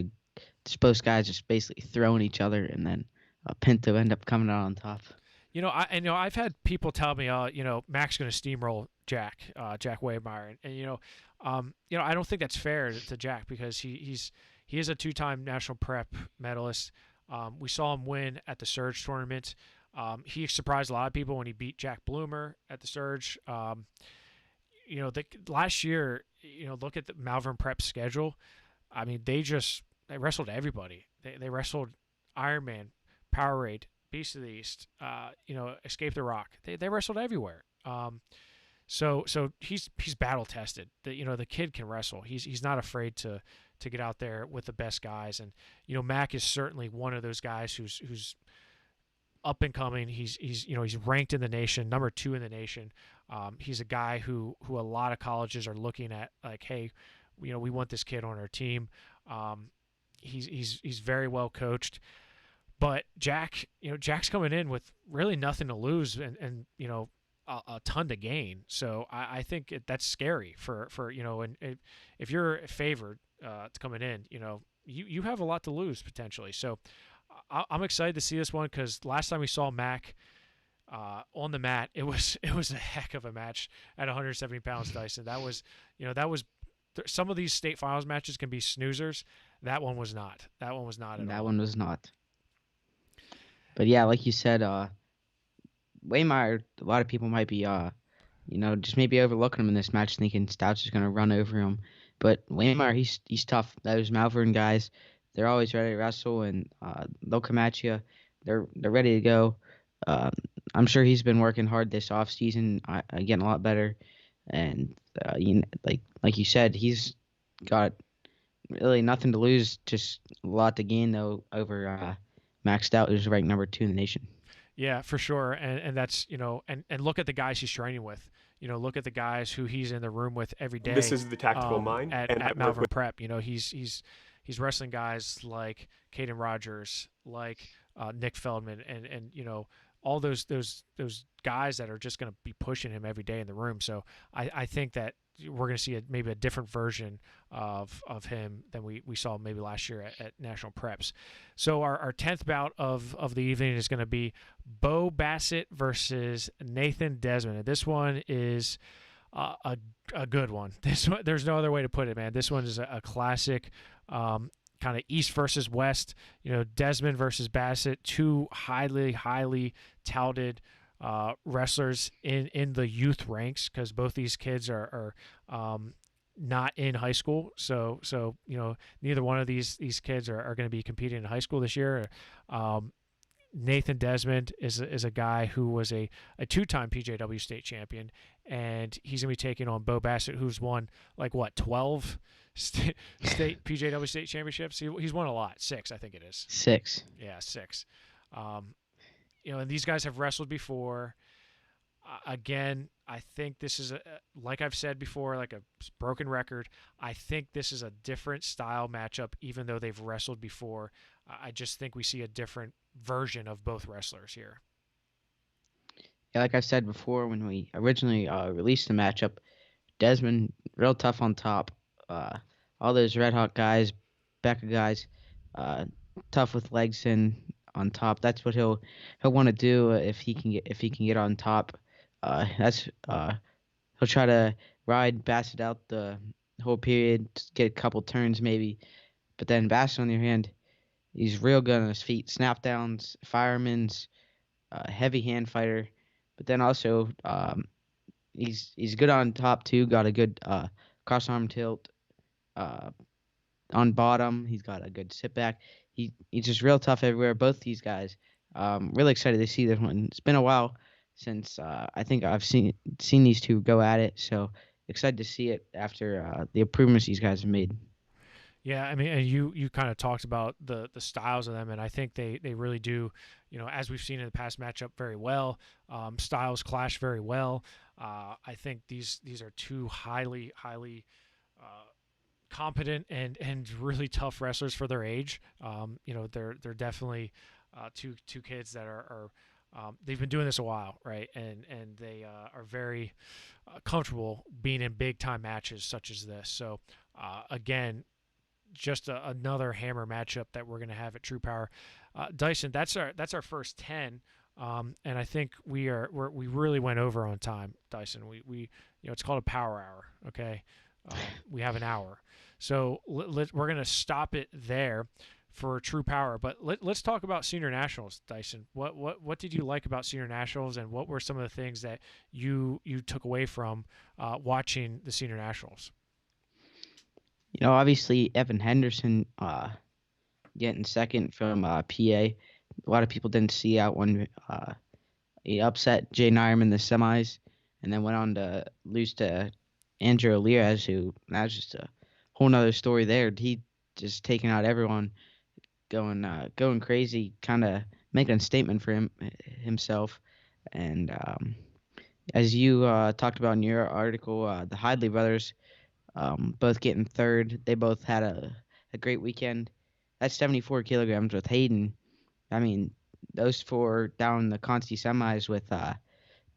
just both guys just basically throwing each other, and then Pinto ended up coming out on top. I've had people tell me, Mack's going to steamroll Jack Weimeier, and I don't think that's fair to Jack because he is a 2-time national prep medalist. We saw him win at the Surge tournament. He surprised a lot of people when he beat Jack Bloomer at the Surge. Last year, look at the Malvern prep schedule. I mean, they wrestled everybody. They wrestled Ironman, Powerade, Beast of the East, Escape the Rock. They wrestled everywhere. So he's battle tested. The kid can wrestle. He's not afraid to get out there with the best guys. And Mack is certainly one of those guys who's up and coming. He's ranked in the nation, number 2 in the nation. He's a guy who a lot of colleges are looking at like, hey, we want this kid on our team. He's very well coached. But Jack's coming in with really nothing to lose and a ton to gain. So I think that's scary for and if you're favored to coming in, you have a lot to lose potentially. So I'm excited to see this one because last time we saw Mack on the mat, it was a heck of a match at 170 pounds, Dyson. That was some of these state finals matches can be snoozers. That one was not. That one was not at all. That one was not. But yeah, like you said, Weimeier, a lot of people might be, just maybe overlooking him in this match, thinking Stouts is going to run over him. But Weimeier, he's tough. Those Malvern guys, they're always ready to wrestle, and they'll come at you. They're ready to go. I'm sure he's been working hard this off season, getting a lot better. And like you said, he's got really nothing to lose, just a lot to gain though over Mack Stout, who's ranked number 2 in the nation. Yeah, for sure. And that's, and look at the guys he's training with. Look at the guys who he's in the room with every day. This is the Tactical Mind. At Malvern Prep. He's wrestling guys like Caden Rogers, like Nick Feldman, and all those guys that are just going to be pushing him every day in the room. So I think that we're going to see maybe a different version of him than we saw maybe last year at National Preps. So our 10th bout of the evening is going to be Bo Bassett versus Nathan Desmond. And this one is a good one. This one, there's no other way to put it, man. This one is a classic kind of East versus West. Desmond versus Bassett, 2 highly touted wrestlers in the youth ranks because both these kids are not in high school. So neither one of these kids are going to be competing in high school this year. Nathan Desmond is a guy who was a 2-time PJW state champion, and he's going to be taking on Bo Bassett, who's won 12 state PJW state championships. He's won a lot, 6 I think it is. 6. Yeah, 6. And these guys have wrestled before. Again, I think this is like I've said before, like a broken record. I think this is a different style matchup, even though they've wrestled before. I just think we see a different version of both wrestlers here. Yeah, like I said before, when we originally released the matchup, Desmond real tough on top. All those Red Hawk guys, Becca guys, tough with legs in on top. That's what he'll want to do if he can get on top. He'll try to ride Bassett out the whole period, get a couple turns maybe. But then Bassett, on the other hand, he's real good on his feet. Snap downs, fireman's, heavy hand fighter. But then also he's good on top too. Got a good cross arm tilt. On bottom, he's got a good sit back. He's just real tough everywhere. Both these guys. Really excited to see this one. It's been a while since I think I've seen these two go at it. So excited to see it after the improvements these guys have made. Yeah, I mean, and you kind of talked about the styles of them, and I think they really do, as we've seen in the past matchup very well. Styles clash very well. I think these are two highly uh, competent and really tough wrestlers for their age. They're definitely two kids that are they've been doing this a while, right? And they are very comfortable being in big time matches such as this. So again, just another hammer matchup that we're going to have at True Power. Dyson, that's our first 10. And I think we really went over on time, Dyson. We it's called a power hour. Okay, we have an hour, so we're gonna stop it there for True Power. But let's talk about Senior Nationals, Dyson. What did you like about Senior Nationals, and what were some of the things that you took away from watching the Senior Nationals? Obviously Evan Henderson getting second from PA. A lot of people didn't see out when he upset Jay Nyram in the semis, and then went on to lose to Andrew Elias, who that's just a whole nother story there. He just taking out everyone, going crazy, kind of making a statement for himself. And as you talked about in your article, the Hidley brothers both getting third. They both had a great weekend. That's 74 kilograms with Hayden. I mean, those four down the Consti semis with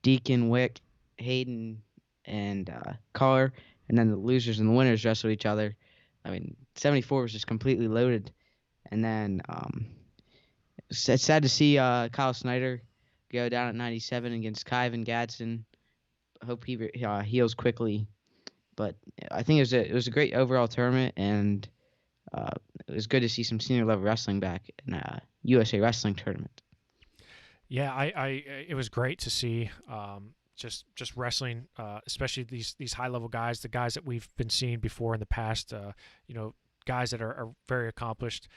Deacon, Wick, Hayden, and Collar, and then the losers and the winners wrestle each other. I mean, 74 was just completely loaded. And then it's sad to see Kyle Snyder go down at 97 against Kyvan Gadsden. I hope he heals quickly. But I think it was a great overall tournament, and it was good to see some senior level wrestling back in a USA Wrestling tournament. Yeah, it was great to see just wrestling, especially these high level guys, the guys that we've been seeing before in the past. Guys that are very accomplished.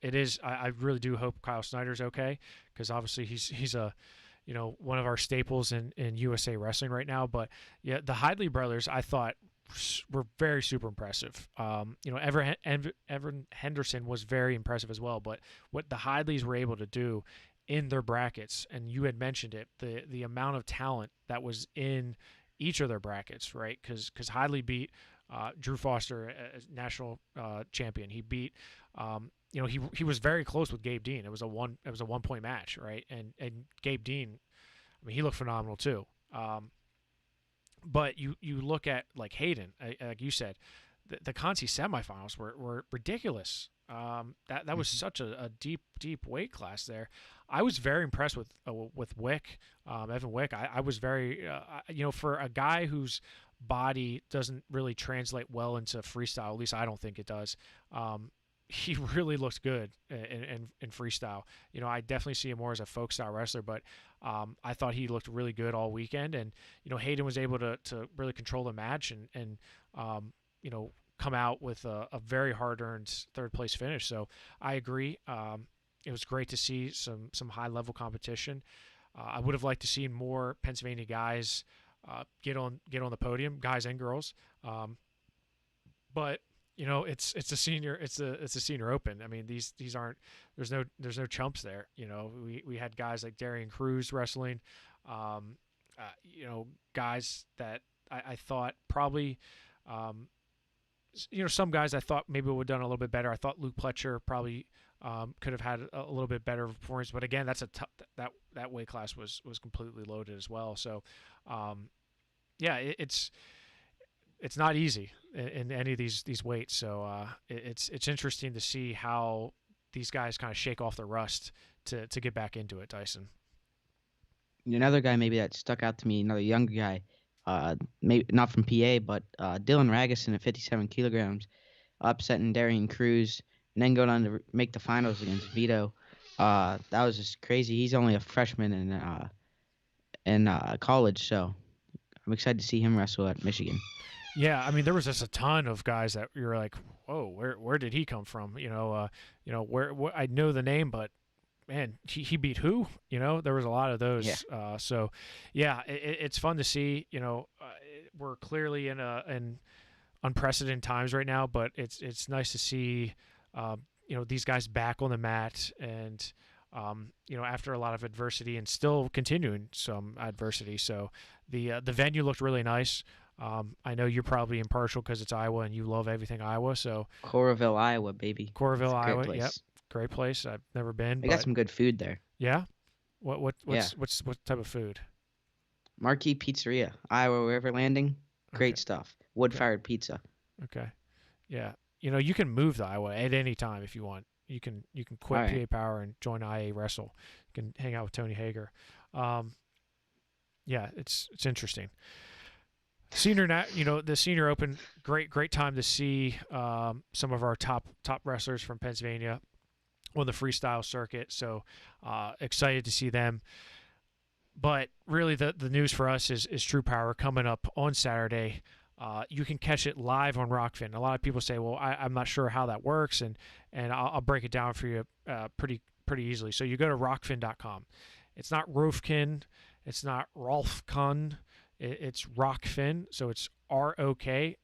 It is. I really do hope Kyle Snyder's okay, because obviously he's a one of our staples in USA Wrestling right now. But yeah, the Hidley brothers, I thought, were very super impressive. Evan Henderson was very impressive as well. But what the Hidleys were able to do in their brackets, and you had mentioned it, the amount of talent that was in each of their brackets, right? Because Hidley beat Drew Foster, national champion. He beat he was very close with Gabe Dean. It was a 1 point match, right? And Gabe Dean, I mean, he looked phenomenal too. But you look at like Hayden, like you said, the Conti semifinals were ridiculous. That was such a deep weight class there. I was very impressed with Wick, Evan Wick. I was very for a guy whose body doesn't really translate well into freestyle. At least I don't think it does. He really looked good in freestyle. I definitely see him more as a folk style wrestler, but I thought he looked really good all weekend. And Hayden was able to really control the match and come out with a very hard earned third place finish. So I agree. It was great to see some high level competition. I would have liked to see more Pennsylvania guys get on the podium, guys and girls. But it's a senior open. I mean, these aren't, there's no chumps there. We had guys like Darian Cruz wrestling, guys that I thought probably, some guys I thought maybe would have done a little bit better. I thought Luke Pletcher probably could have had a little bit better performance, but again, that's that weight class was completely loaded as well. So, it's not easy in any of these weights. So it's interesting to see how these guys kind of shake off the rust to get back into it, Dyson. Another guy maybe that stuck out to me, another younger guy, maybe not from PA, but Dylan Raggis at 57 kilograms, upsetting Darian Cruz, and then going on to make the finals against Vito. That was just crazy. He's only a freshman in college, so I'm excited to see him wrestle at Michigan. Yeah, I mean, there was just a ton of guys that you're like, whoa, where did he come from? Where I know the name, but man, he beat who? There was a lot of those. Yeah. So yeah, it's fun to see. We're clearly in unprecedented times right now, but it's nice to see these guys back on the mat and after a lot of adversity and still continuing some adversity. So the venue looked really nice. I know you're probably impartial because it's Iowa and you love everything Iowa. So Coralville, Iowa, baby. Coralville, It's a great Iowa. place. Yep, great place. I've never been. They got some good food there. Yeah. What Yeah. what type of food? Marquee Pizzeria, Iowa River Landing. Great Okay. stuff. Wood-fired pizza. Okay. Yeah. You can move to Iowa at any time if you want. You can quit All right. PA Power and join IA Wrestle. You can hang out with Tony Hager. Yeah, it's interesting. The Senior Open, great time to see some of our top wrestlers from Pennsylvania on the freestyle circuit. So excited to see them. But really, the news for us is True Power coming up on Saturday. You can catch it live on Rockfin. A lot of people say, "Well, I'm not sure how that works," and I'll break it down for you pretty easily. So you go to rockfin.com. It's not Rofkin, it's not Rolfkun, it's Rockfin. So it's ROKFIN,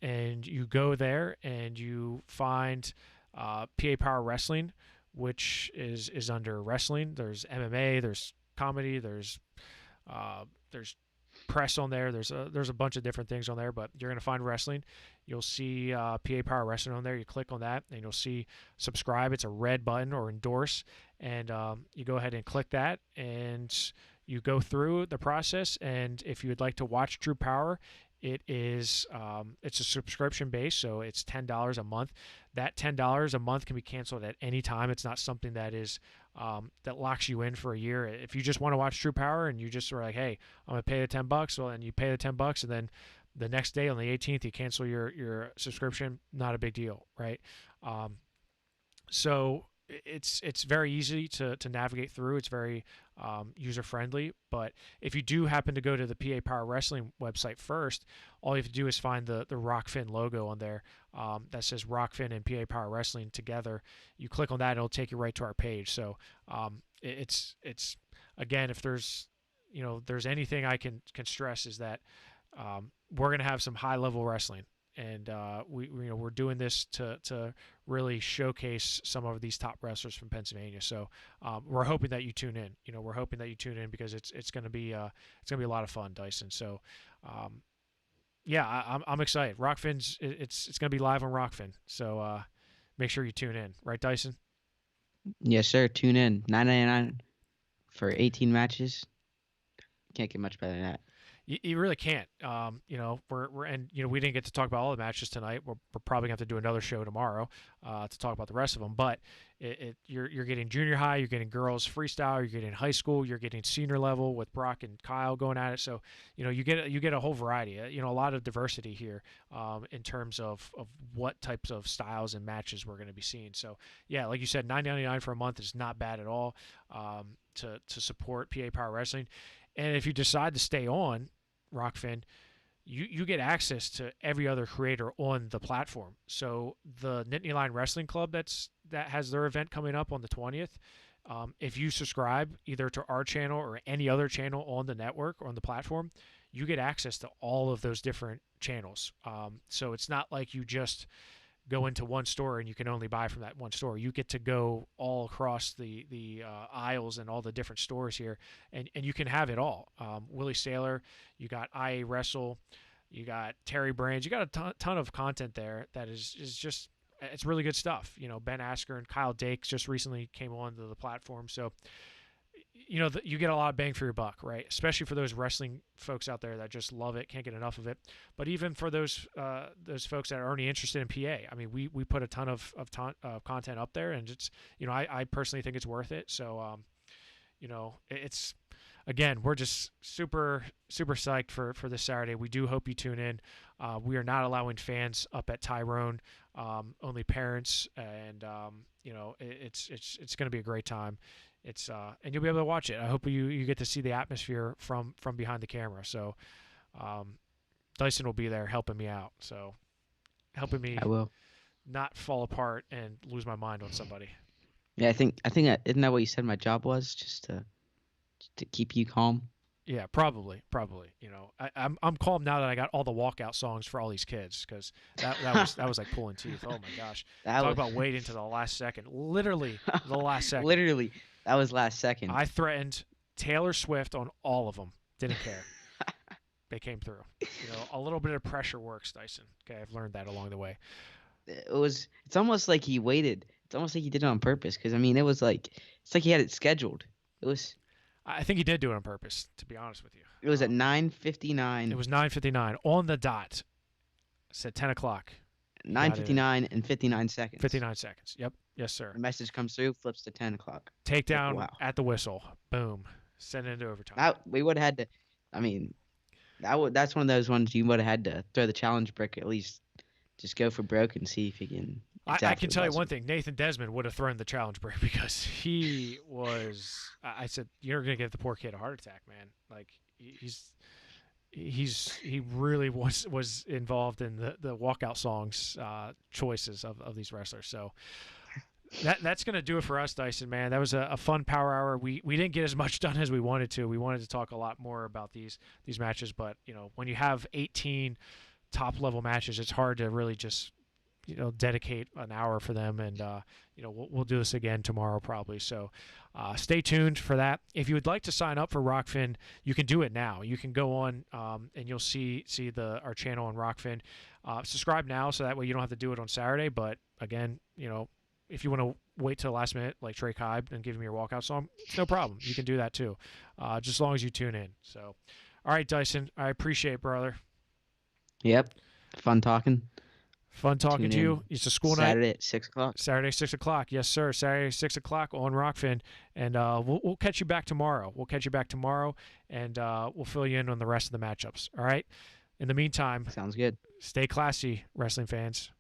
and you go there and you find PA Power Wrestling, which is under wrestling. There's MMA, there's comedy, there's press on there. There's a bunch of different things on there, but you're going to find wrestling. You'll see PA Power Wrestling on there. You click on that, and you'll see subscribe. It's a red button, or endorse, and you go ahead and click that, and you go through the process. And if you would like to watch True Power, it's a subscription base, so it's $10 a month. That $10 a month can be canceled at any time. It's not something that is that locks you in for a year. If you just want to watch True Power and you just are like, hey, I'm gonna pay the $10, well, and you pay the $10, and then the next day on the 18th you cancel your subscription, not a big deal, right? So it's very easy to navigate through. It's very user friendly. But if you do happen to go to the PA Power Wrestling website first, all you have to do is find the Rockfin logo on there that says Rockfin and PA Power Wrestling together. You click on that, it'll take you right to our page. So it's again, if there's anything I can stress, is that we're gonna have some high level wrestling. And we're doing this to really showcase some of these top wrestlers from Pennsylvania. So we're hoping that you tune in. We're hoping that you tune in because it's going to be a lot of fun, Dyson. So I'm excited. Rockfin's it's going to be live on Rockfin. So make sure you tune in, right, Dyson? Yes, sir. Tune in. $9.99 for 18 matches. Can't get much better than that. You really can't. We didn't get to talk about all the matches tonight. We're probably going to have to do another show tomorrow to talk about the rest of them. But you're getting junior high, you're getting girls freestyle, you're getting high school, you're getting senior level with Brock and Kyle going at it. So you get a whole variety. A lot of diversity here in terms of what types of styles and matches we're going to be seeing. So yeah, like you said, $9.99 for a month is not bad at all to support PA Power Wrestling. And if you decide to stay on Rockfin, you get access to every other creator on the platform. So the Nittany Lion Wrestling Club that has their event coming up on the 20th. If you subscribe either to our channel or any other channel on the network or on the platform, you get access to all of those different channels. So it's not like you just go into one store and you can only buy from that one store. You get to go all across the aisles and all the different stores here, and you can have it all. Willie Saylor, you got IA Wrestle, you got Terry Brands, you got a ton of content there that is just, it's really good stuff. Ben Asker and Kyle Dakes just recently came onto the platform, so you get a lot of bang for your buck, right? Especially for those wrestling folks out there that just love it, can't get enough of it. But even for those folks that are already interested in PA, I mean, we put a ton of content up there, and it's I personally think it's worth it. So it's, again, we're just super psyched for this Saturday. We do hope you tune in. We are not allowing fans up at Tyrone, only parents, and it's going to be a great time. It's and you'll be able to watch it. I hope you get to see the atmosphere from behind the camera. So Dyson will be there helping me out. So helping me I will not fall apart and lose my mind on somebody. Yeah, I think isn't that what you said my job was? Just to keep you calm. Yeah, probably. You know, I'm calm now that I got all the walkout songs for all these kids, because that was like pulling teeth. Oh my gosh, That talk was about waiting to the last second. Literally the last second. literally that was last second. I threatened Taylor Swift on all of them. Didn't care. They came through. You know, a little bit of pressure works, Dyson. Okay, I've learned that along the way. It's almost like he waited. It's almost like he did it on purpose. Because I mean, it's like he had it scheduled. It was I think he did do it on purpose, to be honest with you. It was at 9:59. It was 9:59 on the dot. It said 10 o'clock. 9:59 and 59 seconds. 59 seconds. Yep. Yes, sir. The message comes through, flips to 10 o'clock. Takedown Wow. at the whistle. Boom. Send it into overtime. We would have had to. I mean, that's one of those ones you would have had to throw the challenge brick, at least. Just go for broke and see if you can. I can tell you one thing. Nathan Desmond would have thrown the challenge break, because he was. I said, you're gonna give the poor kid a heart attack, man. Like he really was involved in the walkout songs choices of these wrestlers. So that's gonna do it for us, Dyson, man. That was a fun power hour. We didn't get as much done as we wanted to. We wanted to talk a lot more about these matches, but you know, when you have 18 top level matches, it's hard to really just dedicate an hour for them. And we'll do this again tomorrow probably. So stay tuned for that. If you would like to sign up for Rockfin, you can do it now. You can go on and you'll see our channel on Rockfin. Subscribe now, so that way you don't have to do it on Saturday. But again, if you want to wait till the last minute, like Trey Cobb, and give me your walkout song, it's no problem. You can do that too, just as long as you tune in. So, all right, Dyson, I appreciate it, brother. Yep. Fun talking. Fun talking to you. It's a school night. Saturday at 6 o'clock. Saturday, 6 o'clock. Yes, sir. Saturday, 6 o'clock on Rockfin. And we'll catch you back tomorrow. And we'll fill you in on the rest of the matchups. All right? In the meantime, Sounds good. stay classy, wrestling fans.